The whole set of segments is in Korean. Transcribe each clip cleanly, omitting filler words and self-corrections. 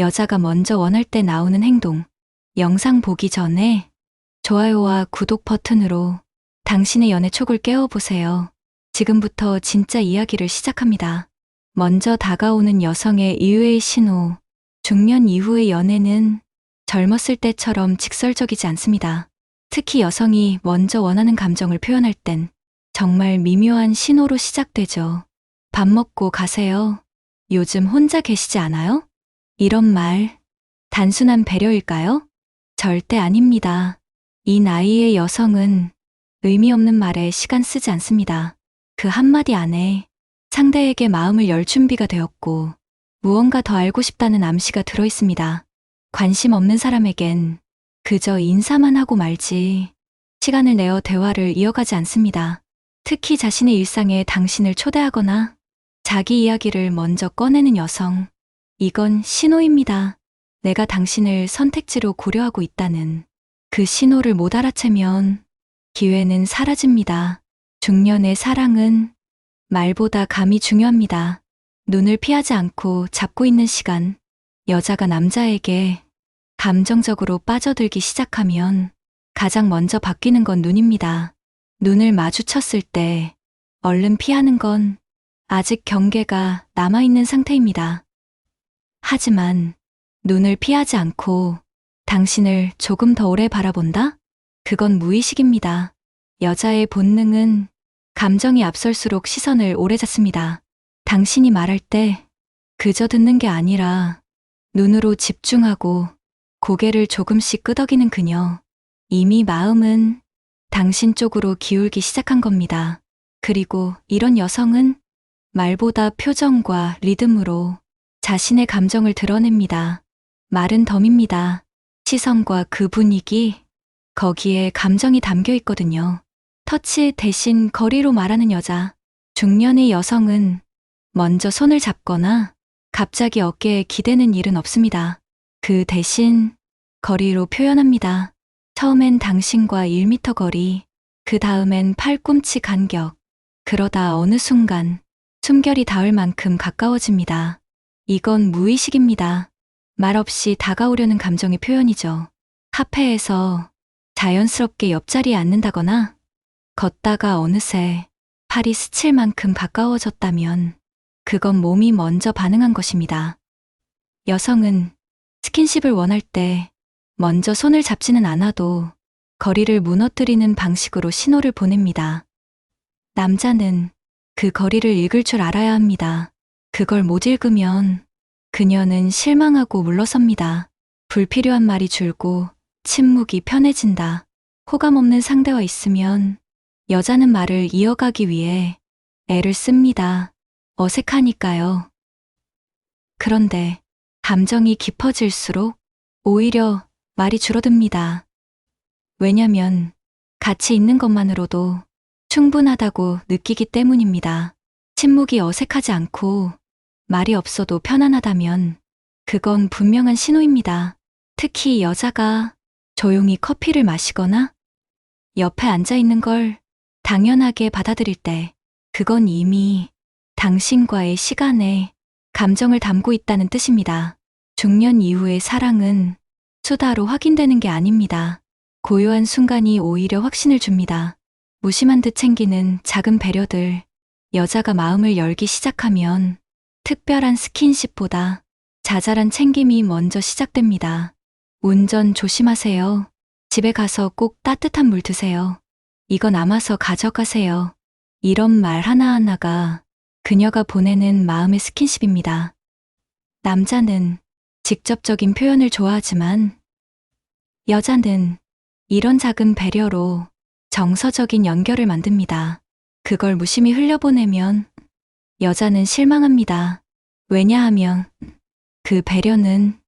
여자가 먼저 원할 때 나오는 행동. 영상 보기 전에 좋아요와 구독 버튼으로 당신의 연애 촉을 깨워보세요. 지금부터 진짜 이야기를 시작합니다. 먼저 다가오는 여성의 이유의 신호. 중년 이후의 연애는 젊었을 때처럼 직설적이지 않습니다. 특히 여성이 먼저 원하는 감정을 표현할 땐 정말 미묘한 신호로 시작되죠. 밥 먹고 가세요. 요즘 혼자 계시지 않아요? 이런 말, 단순한 배려일까요? 절대 아닙니다. 이 나이의 여성은 의미 없는 말에 시간 쓰지 않습니다. 그 한마디 안에 상대에게 마음을 열 준비가 되었고 무언가 더 알고 싶다는 암시가 들어있습니다. 관심 없는 사람에겐 그저 인사만 하고 말지 시간을 내어 대화를 이어가지 않습니다. 특히 자신의 일상에 당신을 초대하거나 자기 이야기를 먼저 꺼내는 여성. 이건 신호입니다. 내가 당신을 선택지로 고려하고 있다는 그 신호를 못 알아채면 기회는 사라집니다. 중년의 사랑은 말보다 감이 중요합니다. 눈을 피하지 않고 잡고 있는 시간. 여자가 남자에게 감정적으로 빠져들기 시작하면 가장 먼저 바뀌는 건 눈입니다. 눈을 마주쳤을 때 얼른 피하는 건 아직 경계가 남아있는 상태입니다. 하지만 눈을 피하지 않고 당신을 조금 더 오래 바라본다? 그건 무의식입니다. 여자의 본능은 감정이 앞설수록 시선을 오래 잡습니다. 당신이 말할 때 그저 듣는 게 아니라 눈으로 집중하고 고개를 조금씩 끄덕이는 그녀. 이미 마음은 당신 쪽으로 기울기 시작한 겁니다. 그리고 이런 여성은 말보다 표정과 리듬으로 자신의 감정을 드러냅니다. 말은 덤입니다. 시선과 그 분위기, 거기에 감정이 담겨 있거든요. 터치 대신 거리로 말하는 여자. 중년의 여성은 먼저 손을 잡거나 갑자기 어깨에 기대는 일은 없습니다. 그 대신 거리로 표현합니다. 처음엔 당신과 1m 거리, 그 다음엔 팔꿈치 간격. 그러다 어느 순간 숨결이 닿을 만큼 가까워집니다. 이건 무의식입니다. 말없이 다가오려는 감정의 표현이죠. 카페에서 자연스럽게 옆자리에 앉는다거나 걷다가 어느새 팔이 스칠 만큼 가까워졌다면 그건 몸이 먼저 반응한 것입니다. 여성은 스킨십을 원할 때 먼저 손을 잡지는 않아도 거리를 무너뜨리는 방식으로 신호를 보냅니다. 남자는 그 거리를 읽을 줄 알아야 합니다. 그걸 못 읽으면 그녀는 실망하고 물러섭니다. 불필요한 말이 줄고 침묵이 편해진다. 호감 없는 상대와 있으면 여자는 말을 이어가기 위해 애를 씁니다. 어색하니까요. 그런데 감정이 깊어질수록 오히려 말이 줄어듭니다. 왜냐면 같이 있는 것만으로도 충분하다고 느끼기 때문입니다. 침묵이 어색하지 않고 말이 없어도 편안하다면 그건 분명한 신호입니다. 특히 여자가 조용히 커피를 마시거나 옆에 앉아 있는 걸 당연하게 받아들일 때 그건 이미 당신과의 시간에 감정을 담고 있다는 뜻입니다. 중년 이후의 사랑은 수다로 확인되는 게 아닙니다. 고요한 순간이 오히려 확신을 줍니다. 무심한 듯 챙기는 작은 배려들. 여자가 마음을 열기 시작하면 특별한 스킨십보다 자잘한 챙김이 먼저 시작됩니다. 운전 조심하세요. 집에 가서 꼭 따뜻한 물 드세요. 이거 남아서 가져가세요. 이런 말 하나하나가 그녀가 보내는 마음의 스킨십입니다. 남자는 직접적인 표현을 좋아하지만 여자는 이런 작은 배려로 정서적인 연결을 만듭니다. 그걸 무심히 흘려보내면 여자는 실망합니다. 왜냐하면 그 배려는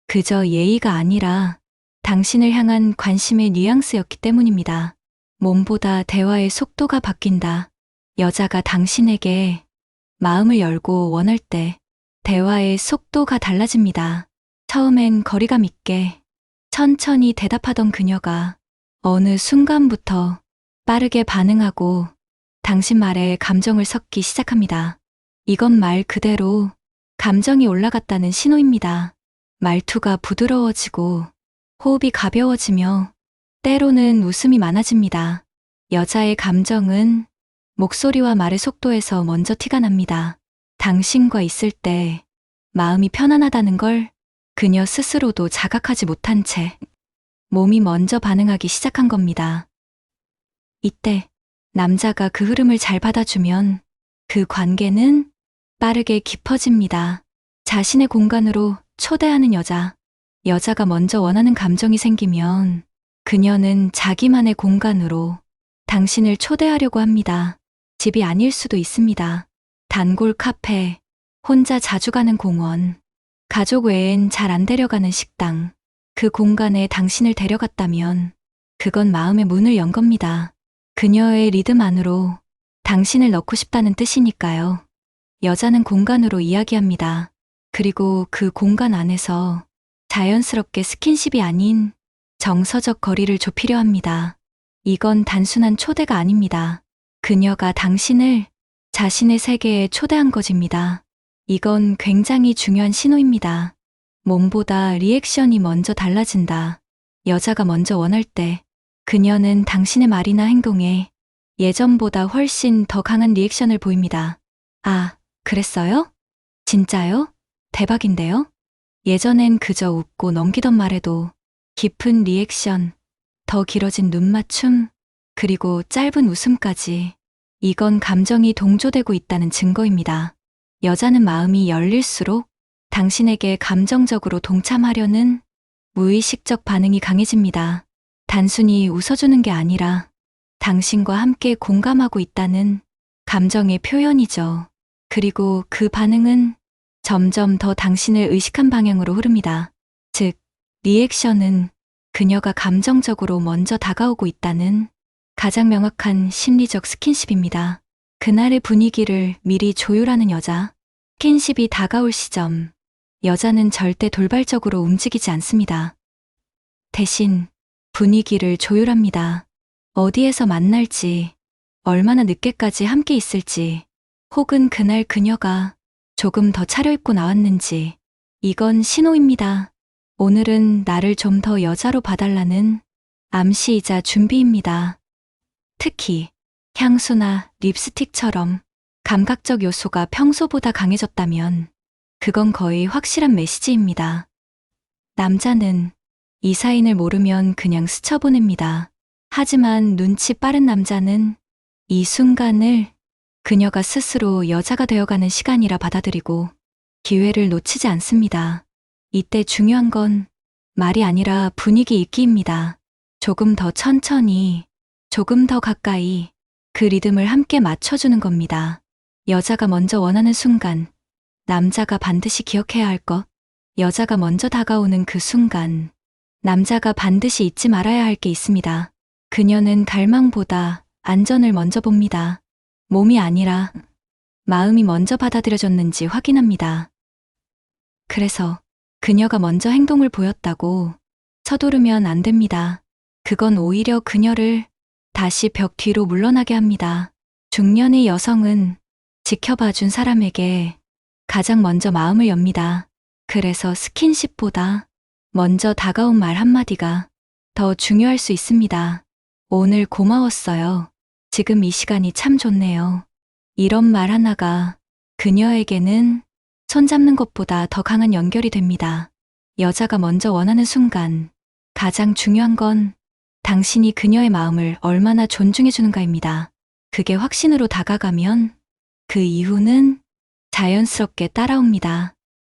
그저 예의가 아니라 당신을 향한 관심의 뉘앙스였기 때문입니다. 몸보다 대화의 속도가 바뀐다. 여자가 당신에게 마음을 열고 원할 때 대화의 속도가 달라집니다. 처음엔 거리감 있게 천천히 대답하던 그녀가 어느 순간부터 빠르게 반응하고 당신 말에 감정을 섞기 시작합니다. 이건 말 그대로 감정이 올라갔다는 신호입니다. 말투가 부드러워지고 호흡이 가벼워지며 때로는 웃음이 많아집니다. 여자의 감정은 목소리와 말의 속도에서 먼저 티가 납니다. 당신과 있을 때 마음이 편안하다는 걸 그녀 스스로도 자각하지 못한 채 몸이 먼저 반응하기 시작한 겁니다. 이때 남자가 그 흐름을 잘 받아주면 그 관계는 빠르게 깊어집니다. 자신의 공간으로 초대하는 여자. 여자가 먼저 원하는 감정이 생기면 그녀는 자기만의 공간으로 당신을 초대하려고 합니다. 집이 아닐 수도 있습니다. 단골 카페, 혼자 자주 가는 공원, 가족 외엔 잘 안 데려가는 식당. 그 공간에 당신을 데려갔다면 그건 마음의 문을 연 겁니다. 그녀의 리듬 안으로 당신을 넣고 싶다는 뜻이니까요. 여자는 공간으로 이야기합니다. 그리고 그 공간 안에서 자연스럽게 스킨십이 아닌 정서적 거리를 좁히려 합니다. 이건 단순한 초대가 아닙니다. 그녀가 당신을 자신의 세계에 초대한 것입니다. 이건 굉장히 중요한 신호입니다. 몸보다 리액션이 먼저 달라진다. 여자가 먼저 원할 때 그녀는 당신의 말이나 행동에 예전보다 훨씬 더 강한 리액션을 보입니다. 아, 그랬어요? 진짜요? 대박인데요? 예전엔 그저 웃고 넘기던 말에도 깊은 리액션, 더 길어진 눈맞춤, 그리고 짧은 웃음까지. 이건 감정이 동조되고 있다는 증거입니다. 여자는 마음이 열릴수록 당신에게 감정적으로 동참하려는 무의식적 반응이 강해집니다. 단순히 웃어주는 게 아니라 당신과 함께 공감하고 있다는 감정의 표현이죠. 그리고 그 반응은 점점 더 당신을 의식한 방향으로 흐릅니다. 즉, 리액션은 그녀가 감정적으로 먼저 다가오고 있다는 가장 명확한 심리적 스킨십입니다. 그날의 분위기를 미리 조율하는 여자. 스킨십이 다가올 시점, 여자는 절대 돌발적으로 움직이지 않습니다. 대신 분위기를 조율합니다. 어디에서 만날지, 얼마나 늦게까지 함께 있을지, 혹은 그날 그녀가 조금 더 차려입고 나왔는지, 이건 신호입니다. 오늘은 나를 좀 더 여자로 봐달라는 암시이자 준비입니다. 특히 향수나 립스틱처럼 감각적 요소가 평소보다 강해졌다면 그건 거의 확실한 메시지입니다. 남자는 이 사인을 모르면 그냥 스쳐보냅니다. 하지만 눈치 빠른 남자는 이 순간을 그녀가 스스로 여자가 되어가는 시간이라 받아들이고 기회를 놓치지 않습니다. 이때 중요한 건 말이 아니라 분위기 읽기입니다. 조금 더 천천히, 조금 더 가까이 그 리듬을 함께 맞춰주는 겁니다. 여자가 먼저 원하는 순간, 남자가 반드시 기억해야 할 것. 여자가 먼저 다가오는 그 순간, 남자가 반드시 잊지 말아야 할 게 있습니다. 그녀는 갈망보다 안전을 먼저 봅니다. 몸이 아니라 마음이 먼저 받아들여졌는지 확인합니다. 그래서 그녀가 먼저 행동을 보였다고 서두르면 안 됩니다. 그건 오히려 그녀를 다시 벽 뒤로 물러나게 합니다. 중년의 여성은 지켜봐준 사람에게 가장 먼저 마음을 엽니다. 그래서 스킨십보다 먼저 다가온 말 한마디가 더 중요할 수 있습니다. 오늘 고마웠어요. 지금 이 시간이 참 좋네요. 이런 말 하나가 그녀에게는 손잡는 것보다 더 강한 연결이 됩니다. 여자가 먼저 원하는 순간 가장 중요한 건 당신이 그녀의 마음을 얼마나 존중해주는가입니다. 그게 확신으로 다가가면 그 이후는 자연스럽게 따라옵니다.